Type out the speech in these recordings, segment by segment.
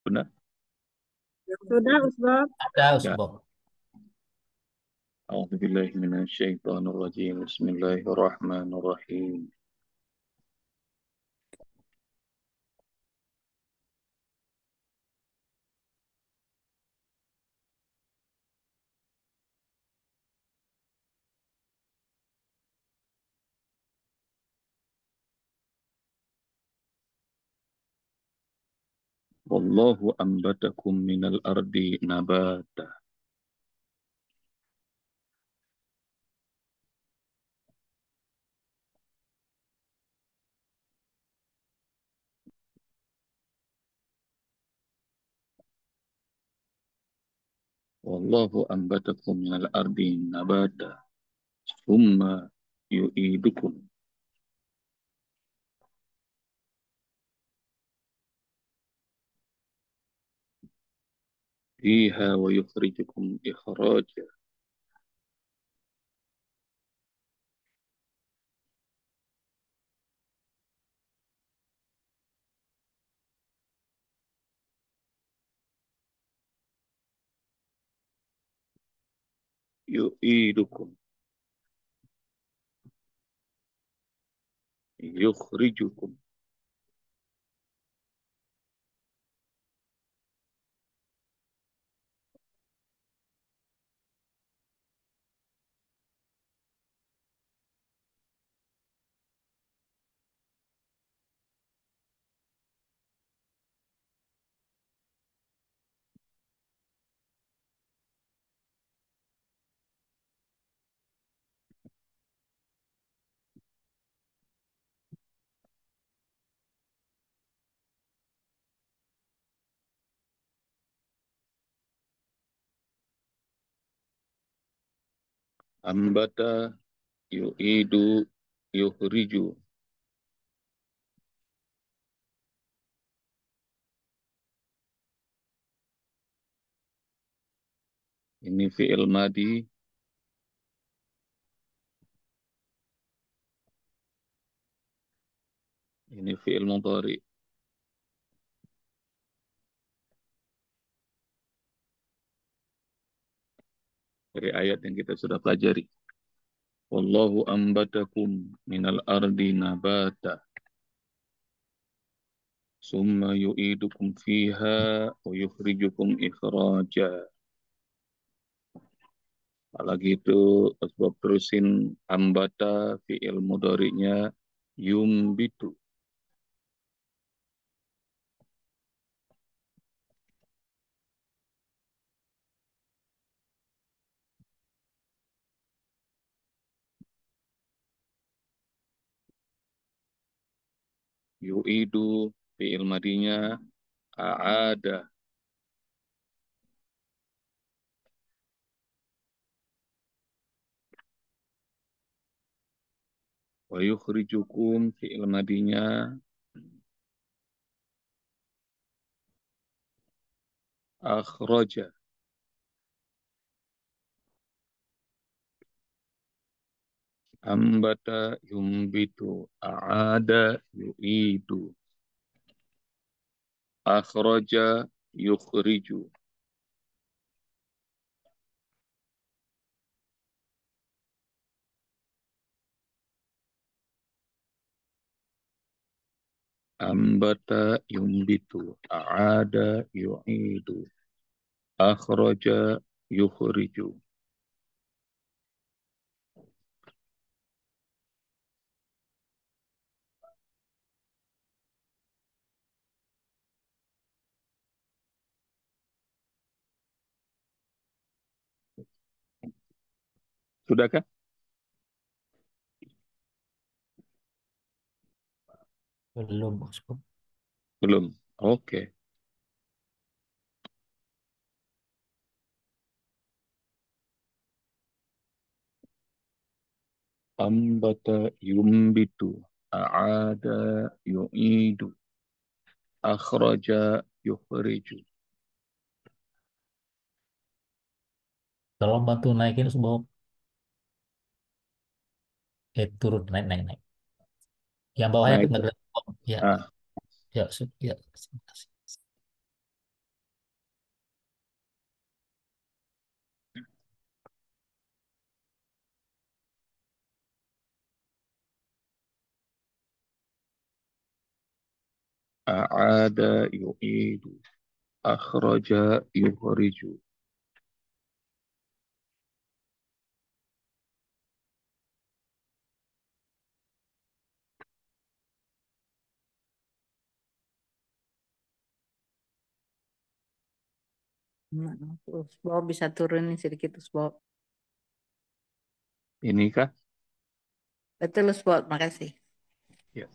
Benar? Sudah, Ustaz. Ada Ya. Usbok. أعوذ بالله من الشيطان الرجيم بسم الله الرحمن الرحيم والله أنبتكم من الأرض نباتا والله أنبتكم من الأرض نباتا ثم يعيدكم فيها ويخرجكم إخراجا يعيدكم يخرجكم. أنبت يعيد يخرج. Ini fi'il madi, ini fi'il mudhari. Dari ayat yang kita sudah pelajari. Wallahu ambatakum minal ardi nabata. Summa yu'idukum fiha wa yukhrijukum ikhraja. Lagi itu sebab terusin ambata fi'il mudhari'nya yumbitu. Yu'idu fi'il madinya a'ada. Wa yukhrijukum fi'il madinya akhraja. Ambata yumbitu a'ada yu'idu akhraja yukhriju. Ambata yumbitu a'ada yu'idu akhraja yukhriju. Sudahkah? Belum Usbok. Belum. Oke. Ambata yumbitu a'ada yu'idu akhraja yukhriju. Tolong bantu naikin Usbok. Turun, naik, naik, naik. Yang bawahnya Nah tuh itu. nggak gerak. Ya, Ah, ya, ya. a'ada yu'idu, akhraja yukhriju. Bob bisa turunin sedikit, Bob. Ini kah? Betul, Bob. Makasih. Ya.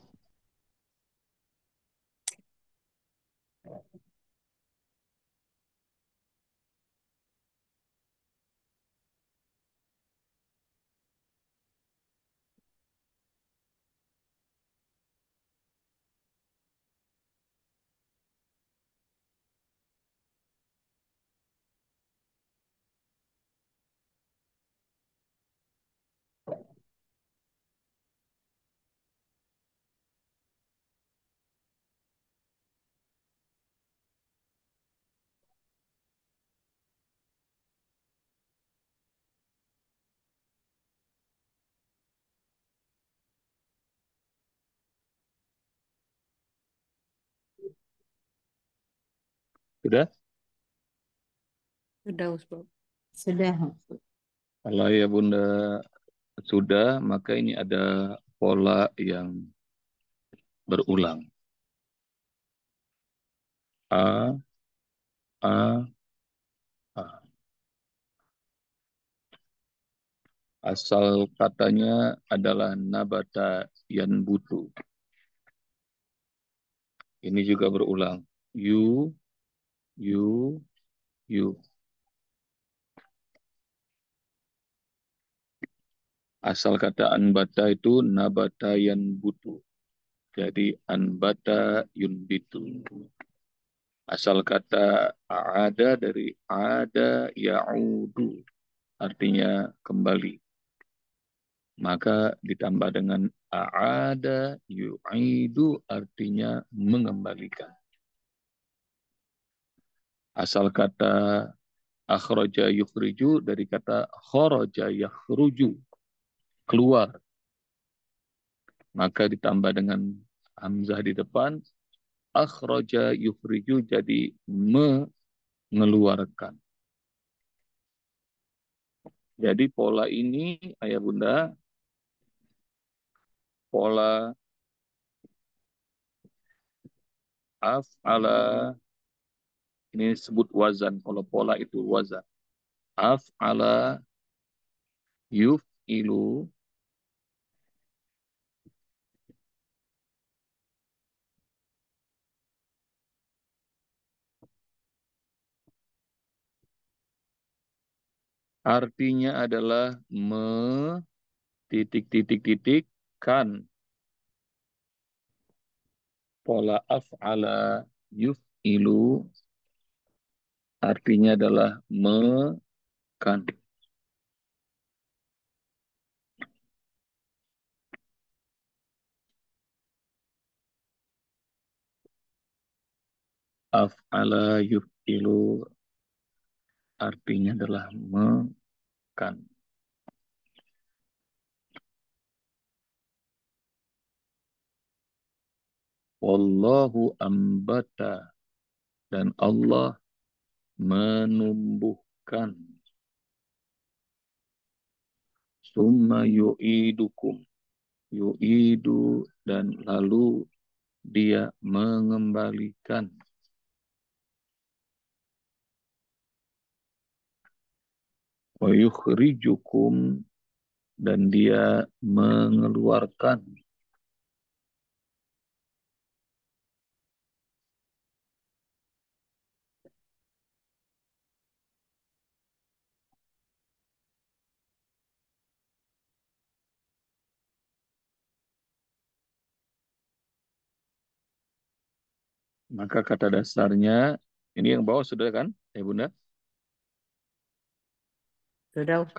Sudah? Sudah, Bob. Sudah. Kalau ya Bunda sudah, maka ini ada pola yang berulang. A, A, A. Asal katanya adalah nabata yanbutu. Ini juga berulang. You, you. Asal kata anbata itu nabata yanbutu. Jadi anbata yunbitu. Asal kata ada dari ada ya'udu. Artinya kembali. Maka ditambah dengan a'ada yu'idu artinya mengembalikan. Asal kata akhraja yukhriju dari kata kharaja yakhruju, keluar. Maka ditambah dengan hamzah di depan, akhraja yukhriju jadi mengeluarkan. Jadi pola ini, ayah bunda, pola af'ala, ini disebut wazan. Kalau pola itu wazan. Af'ala yuf'ilu, artinya adalah titik-titik-titik kan. Pola af'ala yuf'ilu artinya adalah kan. Af'ala yuf'ilu artinya adalah kan. Wallahu ambata dan Allah menumbuhkan. Summa yu'idukum. Yu'idu dan lalu dia mengembalikan. Wa yukhrijukum dan dia mengeluarkan. Maka kata dasarnya, ini yang bawah sudah kan, ya Bunda? Sudah, Bob.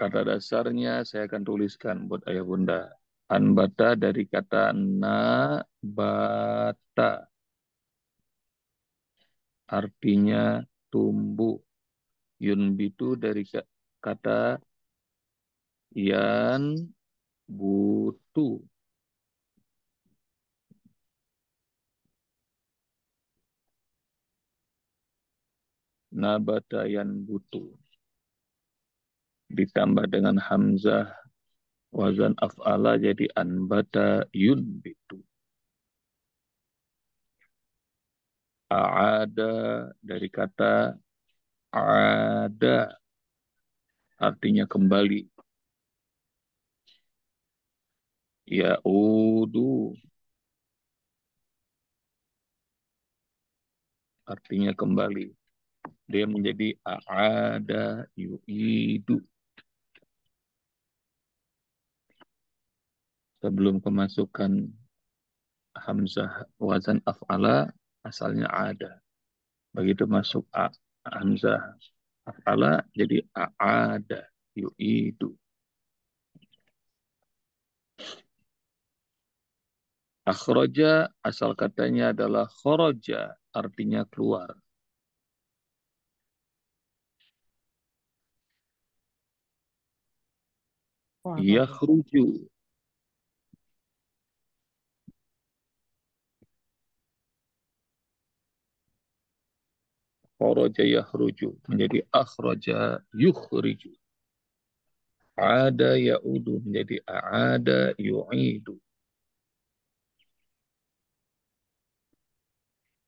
Kata dasarnya saya akan tuliskan buat ayah Bunda. Anbata dari kata nabata, artinya tumbuh. Yunbitu dari kata yan butu, nabata yanbutu. Ditambah dengan hamzah wazan af'ala jadi anbata yunbitu. A'ada dari kata ada artinya kembali. Ya'udu artinya kembali. Dia menjadi a'ada yu'idu. Sebelum kemasukan hamzah wazan af'ala asalnya ada. Begitu masuk hamzah af'ala jadi a'ada yu'idu. Akhraja asal katanya adalah kharaja artinya keluar. Yakhruju kharaja yakhruju menjadi akhraja yukhriju. Ada ya'udu menjadi a'ada yu'idu.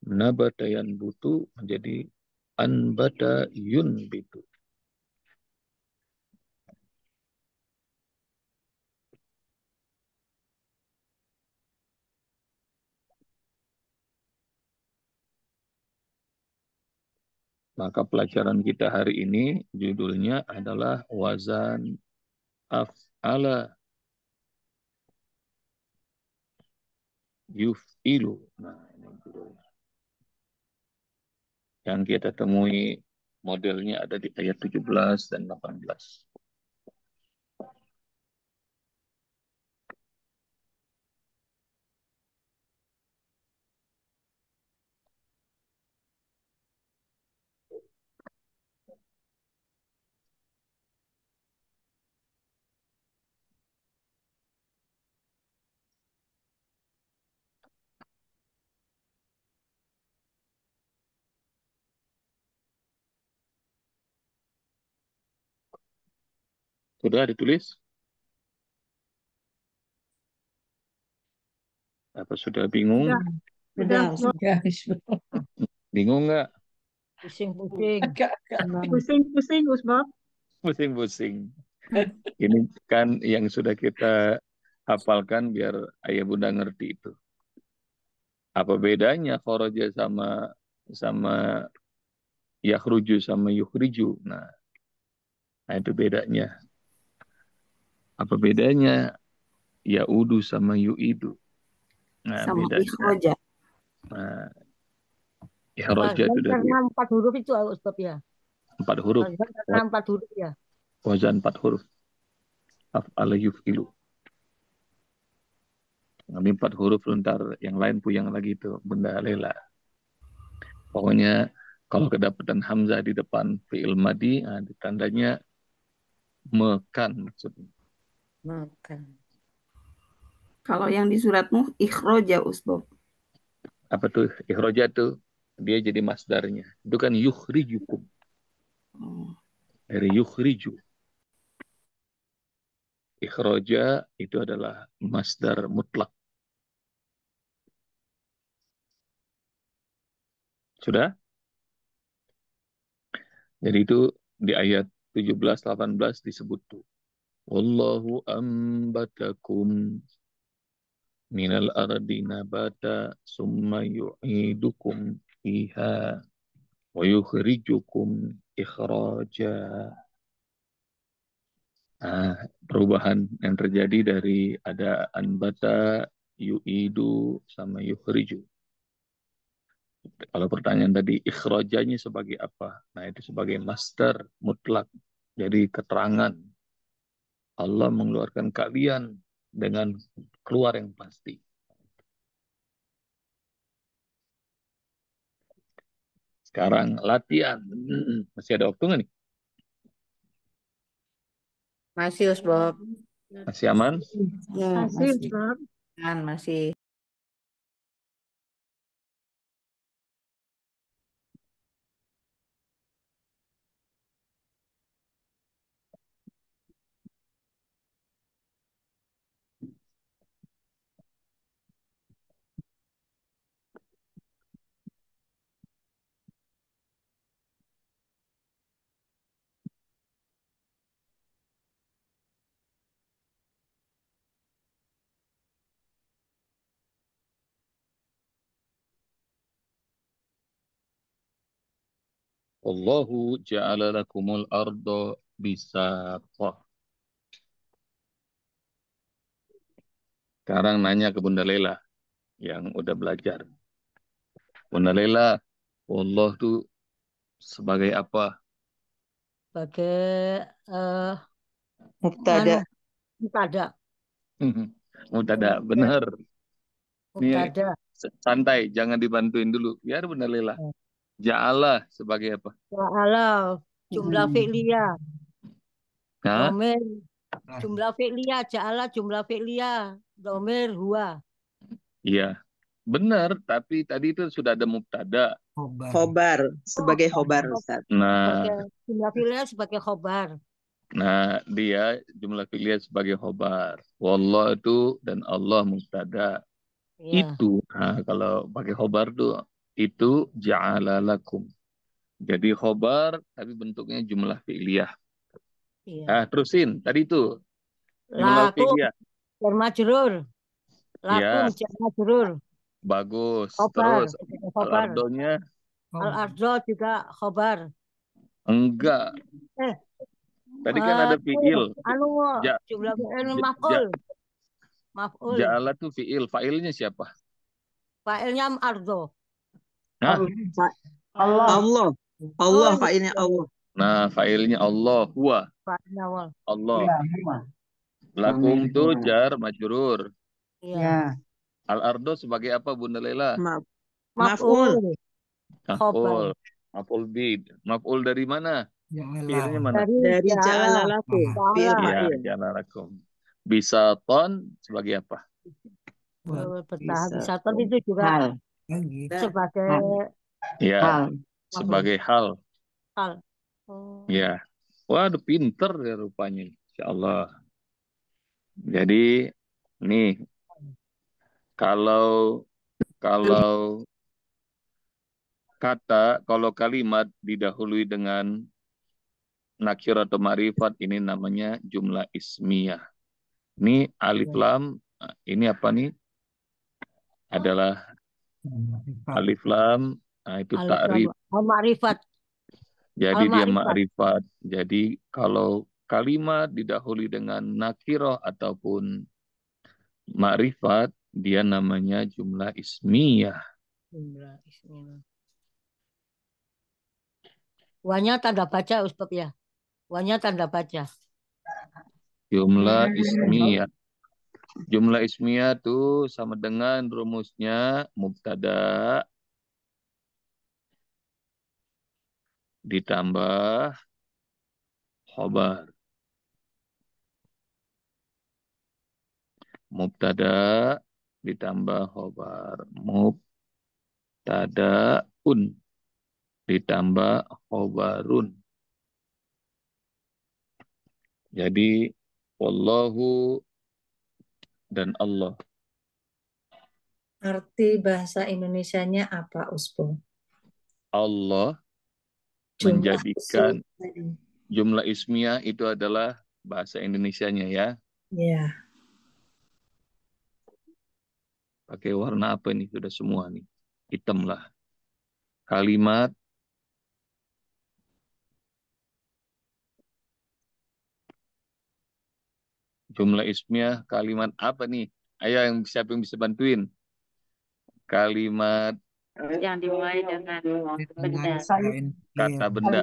Nabata yanbutu menjadi anbata yunbitu. Maka pelajaran kita hari ini judulnya adalah wazan af'ala yuf'ilu. Nah, ini judulnya. Yang kita temui modelnya ada di ayat 17 dan 18. Sudah ditulis? Apa sudah bingung? Sudah. Bingung nggak? Pusing-pusing. Pusing-pusing, Usbab. Pusing-pusing. Ini kan yang sudah kita hafalkan biar ayah bunda ngerti itu. Apa bedanya kharaja sama yakhruju sama yukhriju? Nah itu bedanya. Apa bedanya yaudu sama yu'idu? Nah sama bedanya. ikhroja. Nah, ikhraja itu dari Karena 4 huruf itu, Ustaz ya. 4 huruf. Karena 4 huruf ya. Wazan 4 huruf. Af'ala yuf'ilu. Ini 4 huruf, ntar yang lain puyang lagi itu Bunda Lela. Pokoknya kalau kedapatan hamzah di depan fi'il madi, nah, tandanya mekan maksudnya. Makan. Kalau yang di suratmu ikhroja Usbab. Apa tuh ikhroja tuh? Dia jadi masdarnya. Itu kan yukhrijukum. Dari yukhriju. Ikhroja itu adalah masdar mutlak. Sudah? Jadi itu di ayat 17-18 disebut tuh. Wallahu ambatakum minal ardi nabata summa yu'idukum fiha wa yukhrijukum ikhraja. Nah, perubahan yang terjadi dari ada anbata, yu'idu, sama yukhriju. Kalau pertanyaan tadi, ikhrajanya sebagai apa? Nah, itu sebagai masdar mutlak. Jadi keterangan Allah mengeluarkan kalian dengan keluar yang pasti. Sekarang latihan. Masih ada waktu nggak nih? Masih, Usbab. Masih aman? Ya, Masih, masih. Usbab. Masih. Allahu ja'ala lakumul ardo bisata. Sekarang nanya ke Bunda Lela yang udah belajar. Bunda Lela, Allah tuh sebagai apa? Sebagai eh Mubtada. anu mubtada. Mutada, bener. Ini Mubtada. santai, jangan dibantuin dulu. Biar Bunda Lela. Ja'ala sebagai apa? Ja'ala jumlah fi'liyah. Hah? Domir jumlah fi'liyah. Ja'ala jumlah fi'liyah. Domir huwa. Iya, benar. Tapi tadi itu sudah ada mubtada. Khobar. Sebagai khobar, Ustaz. Nah, Sebagai jumlah fi'liyah sebagai khobar. dia jumlah fi'liyah sebagai khobar. Wallah itu dan Allah mubtada. Iya. Itu, kalau pakai khobar tuh, itu ja'ala lakum. Jadi khobar, tapi bentuknya jumlah fi'liyah. Iya. Terusin. Tadi itu, jumlah Lakum fi'liyah. jar majrur. Lakum Ya, jar majrur. bagus. Khobar Terus, sebagai khobar. al-ardonya Al-ardo juga khobar. enggak. Eh, Tadi kan ada fi'il. anu Ja, jumlah fi'il ja, maf'ul. ja- Maf'ul. ja'ala tuh fi'il. Fa'ilnya siapa? Fa'ilnya ardo. Hah? Allah. Allah. Allah, Oh, fa'ilnya Allah. Nah, fa'ilnya Allah. Huwa. Fa'ilnya awal. Allah. Lakum tuh jar majrur. Iya. Al-ardo sebagai apa Bunda Lela? Maaf. Maf'ul. Maf'ul. Khobar. Maf'ul bid. Maf'ul dari mana? Fi'ilnya mana? Dari ja'ala lakum. Fi'il Ja'ala. Ya, fa'il. ja'ala lakum. Bisa ton sebagai apa? Bertahan Bisa. bisa itu juga Hal. sebagai Ya, Hal. sebagai hal. hal. Oh. Ya. Waduh, pinter ya rupanya. Insya Allah. Jadi, nih, kalau kalau kalau kalimat didahului dengan nakir atau ma'rifat, ini namanya jumlah ismiyah. Ini alif lam, ini apa nih? Adalah alif lam, itu ta'rif. Al-ma'rifat. Jadi dia Al-ma'rifat. ma'rifat. Jadi kalau kalimat didahului dengan nakirah ataupun ma'rifat, dia namanya jumlah ismiyah. Jumlah ismiyah. Wanya tanda baca Ustaz ya. Wanya tanda baca. Jumlah ismiyah. Jumlah ismiyah itu sama dengan rumusnya mubtada ditambah khobar. Mubtada ditambah khobar. Mubtadaun ditambah khobarun. Jadi wallahu dan Allah. Arti bahasa Indonesianya apa, Uspo? Allah Jumlah menjadikan usul tadi. jumlah ismiyah itu adalah bahasa Indonesianya ya. Ya, Pakai warna apa nih? Sudah semua nih. Hitam lah. Kalimat jumlah ismiyah kalimat apa nih? Ayo siapa yang bisa bantuin? Kalimat yang dimulai dengan benda. kata benda.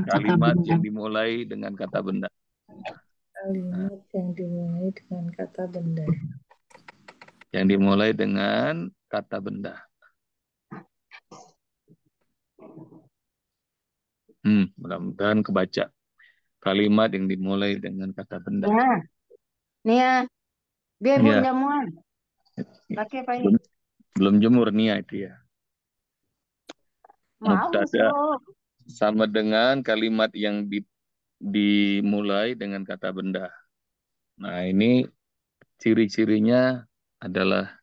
Kalimat yang dimulai dengan kata benda. kalimat yang dimulai dengan kata benda. Yang dimulai dengan kata benda. Mudah-mudahan kebaca. Kalimat yang dimulai dengan kata benda. Nih ya. Biar Iya. belum jamuan. Pakai apa ini? Belum jemur nih itu ya. Mau Mubtada Bro. sama dengan kalimat yang dimulai dengan kata benda. Nah, ini ciri-cirinya adalah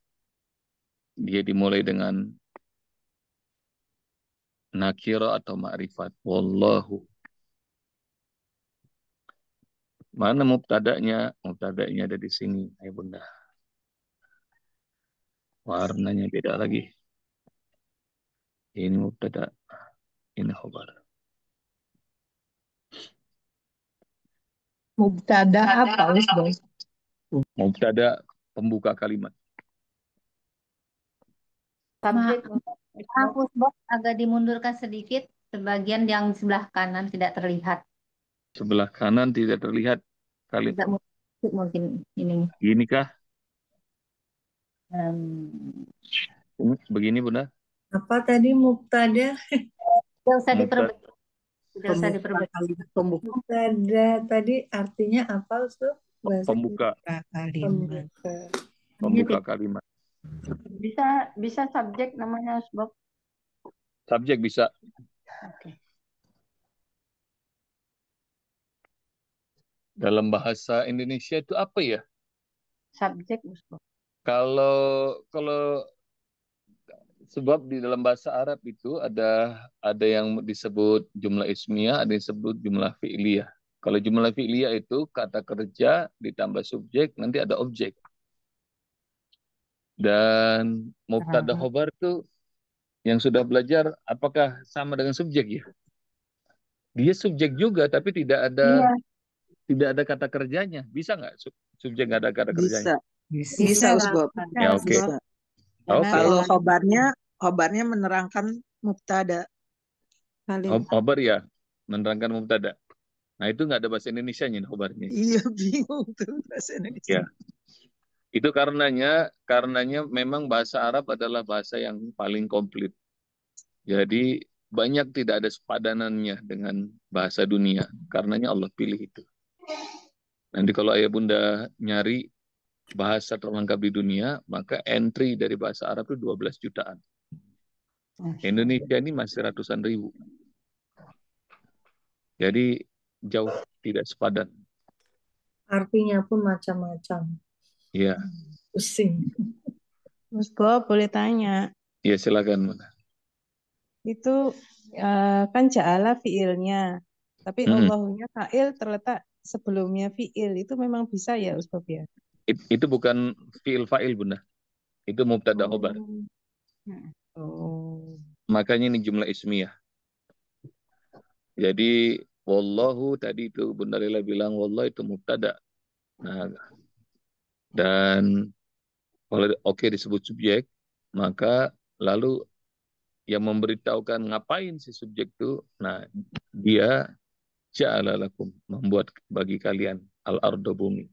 dia dimulai dengan nakira atau ma'rifat. Wallahu. Mana mubtada'nya? Mubtada'nya ada di sini. Ayo bunda. Warnanya beda lagi. Ini mubtada, ini khobar. Mubtada apa, Ustaz? Mubtada pembuka kalimat. Subjek. Maaf, Usbok, agak dimundurkan sedikit. Sebagian yang sebelah kanan tidak terlihat. Sebelah kanan tidak terlihat kalimat. Tidak mungkin ini. Ginikah? Begini Bunda? Apa tadi mubtada? Tidak usah Mubtada. diperbaiki. Tidak usah diperbaiki. Mubtada tadi artinya apa, Ustaz? Bahasa Pembuka. Pembuka. Pembuka kalimat. Bisa subjek namanya Usbok. Subjek bisa. Oke. Dalam bahasa Indonesia itu apa ya? Subjek Usbok. Kalau sebab di dalam bahasa Arab itu ada yang disebut jumlah ismiyah, ada yang disebut jumlah fi'liyah. Kalau jumlah fi'liyah itu kata kerja ditambah subjek, nanti ada objek. Dan mubtada khobar itu yang sudah belajar apakah sama dengan subjek ya? Dia subjek juga tapi tidak ada kata kerjanya. Bisa nggak subjek nggak ada kata kerjanya? Bisa, Usbok. Ya, oke. Bisa. Oke. Kalau khobarnya menerangkan mubtada. Khobar ya, menerangkan mubtada. Nah itu nggak ada bahasa Indonesianya khobarnya. Iya, bingung tuh bahasa Indonesia. Ya. Itu karenanya memang bahasa Arab adalah bahasa yang paling komplit. Jadi banyak tidak ada sepadanannya dengan bahasa dunia. Karenanya Allah pilih itu. Nanti kalau ayah bunda nyari bahasa terlengkap di dunia, maka entry dari bahasa Arab itu 12 jutaan. Indonesia ini masih ratusan ribu. Jadi jauh tidak sepadan. Artinya pun macam-macam. Iya. Pusing. Mas Bob, boleh tanya. Ya silakan. Itu kan ja'ala fiilnya, tapi Allahnya fa'il terletak sebelumnya fiil. Itu memang bisa ya, Ustaz ya? Itu bukan fiil fa'il, Bunda. Itu mubtada khobar. Makanya ini jumlah ismiyah. Jadi wallahu tadi itu Bunda Lila bilang wallah itu mubtada. Nah, dan kalau disebut subjek, maka lalu yang memberitahukan ngapain si subjek itu, nah dia ja'ala lakum, membuat bagi kalian al-ardo bumi.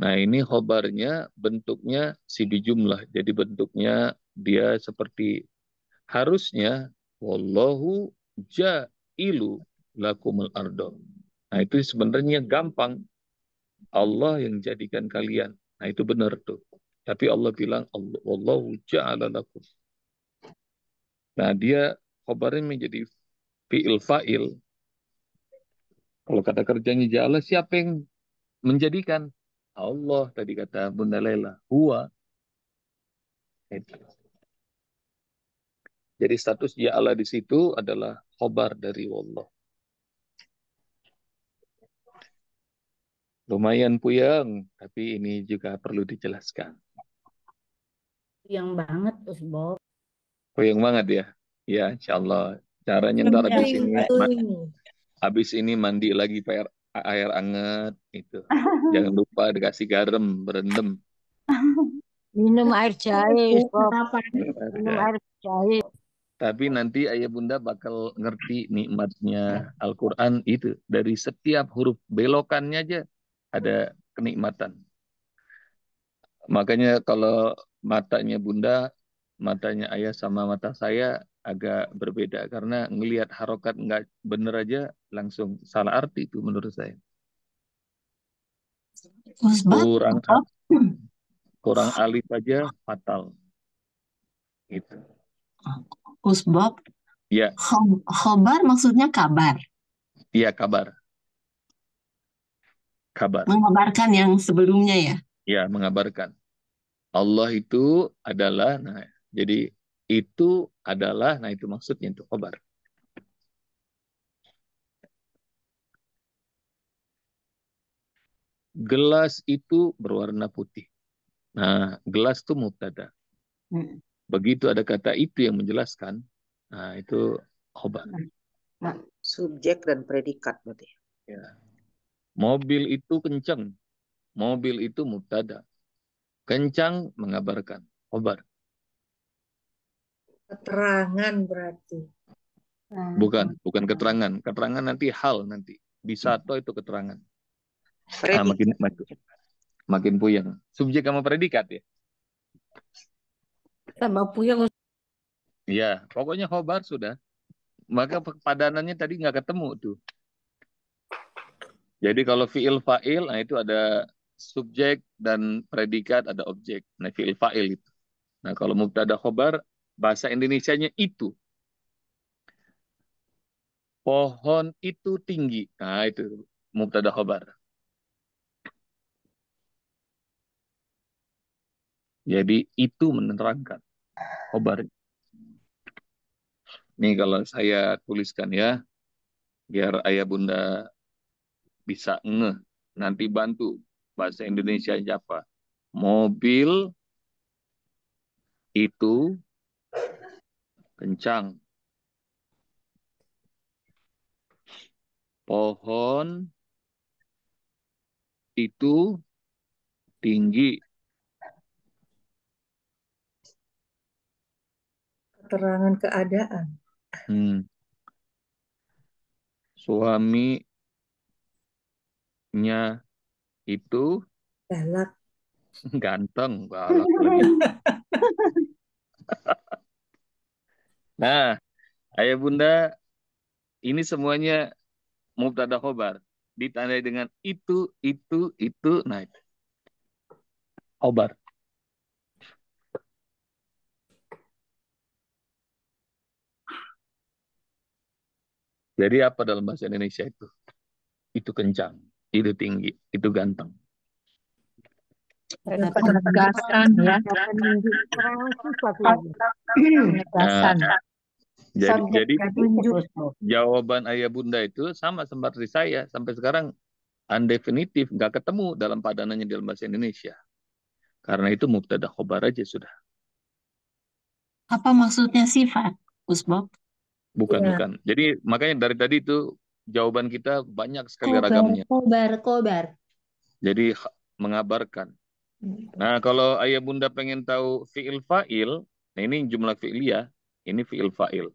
Nah ini khobarnya bentuknya sidi jumlah, jadi bentuknya dia seperti harusnya wallahu ja'ilu lakumul ardo. Nah itu sebenarnya gampang, Allah yang jadikan kalian. Nah itu benar tuh. Tapi Allah bilang wallahu ja'ala lakum. Nah dia khobarnya menjadi fi'il fa'il. Kalau kata kerjanya ja'ala, siapa yang menjadikan? Allah tadi kata Bunda Lela. Huwa. Jadi status ja'ala di situ adalah khobar dari Allah. Lumayan puyeng, tapi ini juga perlu dijelaskan. Puyeng banget, Usbok. Puyeng banget ya? Ya, insya Allah. Caranya ntar habis ini mandi lagi pakai air hangat itu. Jangan lupa dikasih garam, berendam. Minum air jahe, Usbok. Minum air jahe. Tapi nanti ayah bunda bakal ngerti nikmatnya Al-Quran itu. Dari setiap huruf belokannya aja ada kenikmatan. Makanya kalau matanya bunda, matanya ayah sama mata saya agak berbeda. Karena ngelihat harokat nggak bener aja langsung salah arti itu menurut saya. Kurang alif aja fatal. Gitu. Usbok, ya. Khobar maksudnya kabar. Iya, kabar. Mengabarkan yang sebelumnya ya? Ya, mengabarkan. Allah itu adalah, nah, jadi itu adalah, nah itu maksudnya itu khobar. Gelas itu berwarna putih. Nah, gelas itu mubtada. Begitu ada kata itu yang menjelaskan, nah itu khobar. Subjek dan predikat berarti. Ya. Mobil itu kencang. Mobil itu mubtada. Kencang mengabarkan. Khobar. Keterangan berarti. Bukan keterangan. Keterangan nanti hal nanti. Bisato itu keterangan. Makin puyeng. Subjek sama predikat ya. Tambah puyeng. Iya, pokoknya khobar sudah. Maka padanannya tadi nggak ketemu tuh. Jadi kalau fiil fa'il, nah itu ada subjek dan predikat, ada objek. Nah fiil fa'il itu. Nah kalau mubtada khobar, bahasa Indonesianya itu. Pohon itu tinggi. Nah itu mubtada khobar. Jadi itu menerangkan khobar. Nih kalau saya tuliskan ya, biar ayah bunda bisa ngeh. Nanti bantu bahasa Indonesia apa? Mobil itu kencang. Pohon itu tinggi. Keterangan keadaan. Suaminya itu Galak. ganteng, galak lagi. Nah, ayah bunda, ini semuanya mubtada khobar. Ditandai dengan itu. Nah, itu. Khobar. Jadi apa dalam bahasa Indonesia itu? Itu kencang, itu tinggi, itu ganteng. Penegasan ya. Penegasan. Jadi jawaban ayah bunda itu sama seperti saya. Sampai sekarang undefinitif, nggak ketemu dalam padanannya dalam bahasa Indonesia. Karena itu mubtada khobar aja sudah. Apa maksudnya sifat, Usbok? Bukan. Jadi makanya dari tadi itu jawaban kita banyak sekali ragamnya. Kobar. Jadi mengabarkan. Nah kalau ayah bunda pengen tahu fi'il fa'il, nah ini jumlah fi'liyah, ini fi'il fa'il.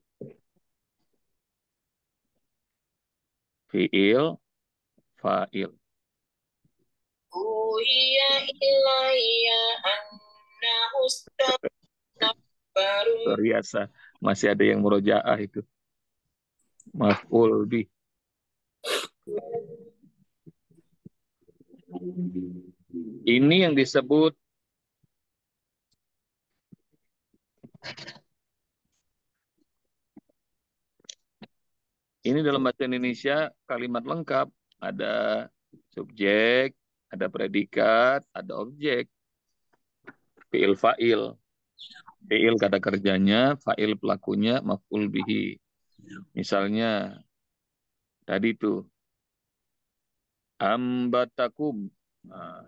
Fi'il fa'il. Luar biasa. Masih ada yang murojaah itu. Maf'ul bih. Ini yang disebut ini dalam bahasa Indonesia kalimat lengkap. Ada subjek, ada predikat, ada objek. Fi'il fa'il. Fi'il kata kerjanya, fa'il pelakunya, maf'ul bihi. Misalnya tadi itu ambatakum. Nah,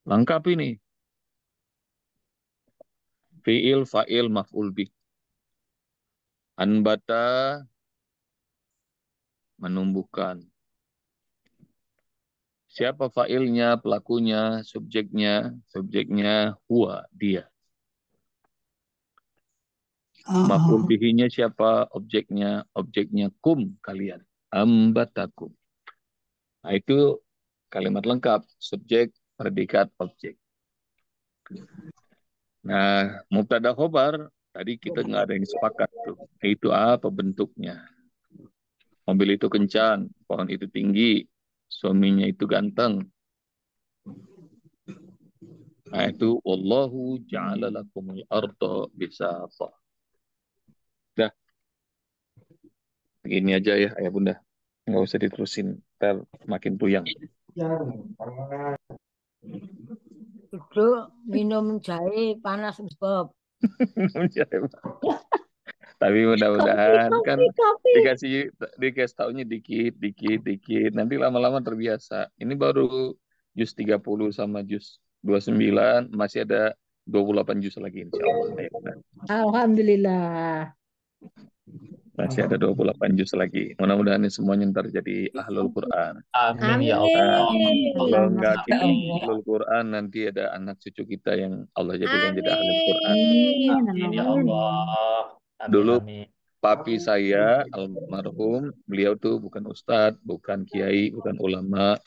lengkap ini. Fi'il, fa'il, maf'ul bih. Anbata menumbuhkan. Siapa fa'ilnya, pelakunya, subjeknya? Subjeknya huwa, dia. Maf'ul bihinya siapa? Objeknya? Objeknya kum, kalian. Ambatakum. Nah itu kalimat lengkap. Subjek, predikat, objek. Nah, mubtada khobar, tadi kita nggak ada yang sepakat tuh. Itu apa bentuknya? Mobil itu kencang, pohon itu tinggi, suaminya itu ganteng. Nah itu Wallahu ja'ala lakumul arda bisata. Dah. Begini aja ya ayah bunda. Nggak usah diterusin. Ntar makin puyang. Duduk minum jahe panas Bob. Tapi mudah-mudahan kan dikasih taunya dikit. Nanti lama-lama terbiasa. Ini baru juz 30 sama juz 29. Masih ada 28 juz lagi insya Allah. Alhamdulillah. Masih ada 28 juz lagi. Mudah-mudahan ini semuanya ntar jadi ahlul Quran. Amin ya Nah, Allah. kalau enggak Ya kita Allah. ahlul Quran, nanti ada anak cucu kita yang Allah jadikan jadi ahlul Quran. Amin ya Allah. Amin, Dulu amin. papi saya almarhum, beliau tuh bukan ustadz, bukan kiai, bukan ulama.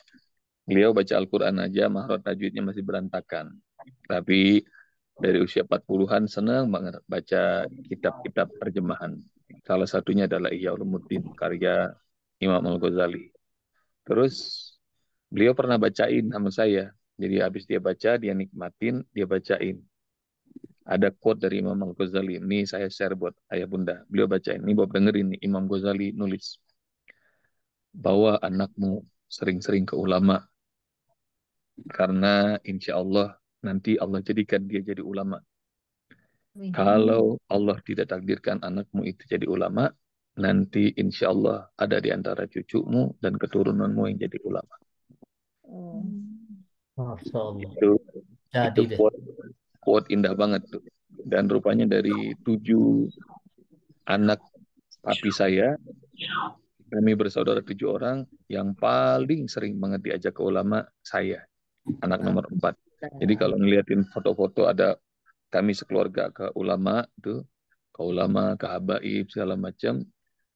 Beliau baca Al-Quran aja, mahrot tajwidnya masih berantakan. Tapi dari usia 40-an senang banget baca kitab-kitab terjemahan. Salah satunya adalah Ihya Ulumuddin, karya Imam Al-Ghazali. Terus beliau pernah bacain sama saya. Jadi habis dia baca, dia nikmatin, dia bacain. Ada quote dari Imam Al-Ghazali. Ini saya share buat ayah bunda. Beliau bacain. Ini Bob dengerin nih. Imam Ghazali nulis. Bawa anakmu sering-sering ke ulama. Karena insya Allah nanti Allah jadikan dia jadi ulama. Kalau Allah tidak takdirkan anakmu itu jadi ulama, nanti insya Allah ada di antara cucumu dan keturunanmu yang jadi ulama. Masya Allah. Itu Jadi deh. quote indah banget tuh. Dan rupanya dari 7 anak papi saya, kami bersaudara 7 orang, yang paling sering banget diajak ke ulama saya, anak nomor 4. Jadi kalau ngeliatin foto-foto ada kami sekeluarga ke ulama tuh, ke ulama, ke habaib segala macam.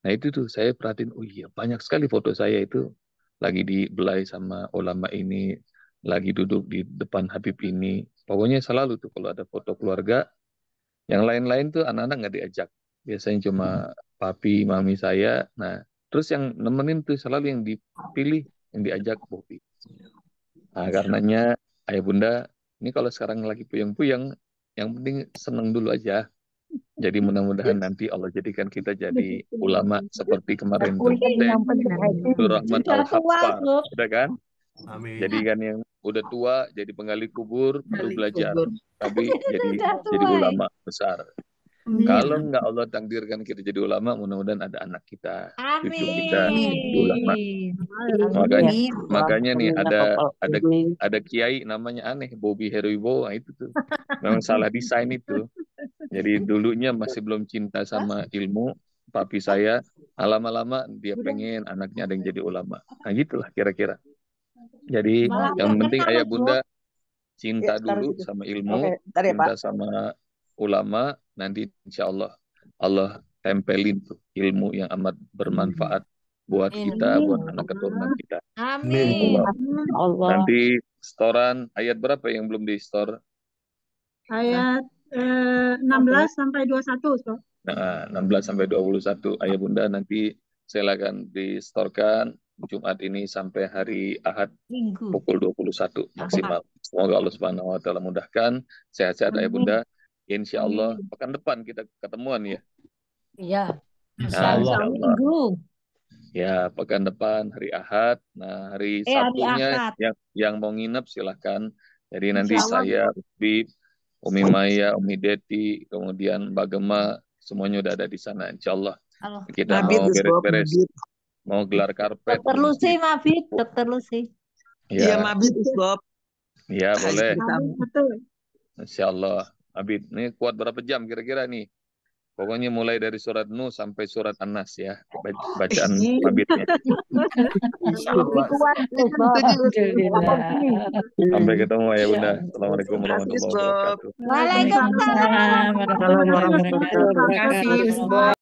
Nah itu tuh saya perhatiin, oh iya banyak sekali foto saya itu lagi dibelai sama ulama ini, lagi duduk di depan Habib ini. Pokoknya selalu tuh kalau ada foto keluarga, yang lain-lain tuh anak-anak nggak diajak. Biasanya cuma papi, mami saya. Nah terus yang nemenin tuh selalu yang dipilih, yang diajak Bobi. Nah karenanya ayah bunda, ini kalau sekarang lagi puyeng-puyeng, yang penting seneng dulu aja. Jadi mudah-mudahan nanti Allah jadikan kita jadi ulama seperti kemarin tuh Abdurrahman Al-Haffar, udah kan? Amin. Jadi kan yang udah tua jadi penggali kubur baru belajar, tapi jadi ulama besar. Kalau nggak Allah takdirkan kita jadi ulama, mudah-mudahan ada anak kita, cucu kita jadi ulama. Makanya nih ada kiai namanya aneh, Bobby Heruibo, nah itu tuh memang salah desain itu. Jadi dulunya masih belum cinta sama ilmu, papi saya lama-lama dia pengen anaknya ada yang jadi ulama. Nah gitulah kira-kira. Jadi yang penting ayah bunda cinta dulu sama ilmu, cinta sama ulama, nanti insya Allah Allah tempelin tuh ilmu yang amat bermanfaat buat kita, buat anak keturunan kita. Amin. Allah. Nanti setoran ayat berapa yang belum di store? Ayat 16 sampai 21, Ustaz. Nah, 16 sampai 21 ayah bunda nanti silakan distorkan Jumat ini sampai hari Ahad pukul 21 maksimal. Semoga Allah Subhanahu wa taala mudahkan, sehat-sehat ayah bunda. Insya Allah pekan depan kita ketemuan ya. Iya. Nah, insya Allah. Ya, pekan depan hari Ahad. Nah, hari Sabtunya yang mau nginep silahkan. Jadi nanti saya, Bib, Umi Maya, Umi Deti, kemudian Mbak Gema, semuanya udah ada di sana. Insya Allah kita mau beres-beres, mau gelar karpet. Dokter Lucy, Mabit, Dokter Lucy. Iya, Mabit, Bob. Ya, boleh. Betul. Insya Allah. Abid, ini kuat berapa jam kira-kira nih? Pokoknya mulai dari surat Nuh sampai surat An-Nas ya, bacaan Abidnya. Sampai ketemu ya bunda. Assalamualaikum warahmatullahi wabarakatuh. Waalaikumsalam warahmatullahi wabarakatuh. Terima kasih, Bob.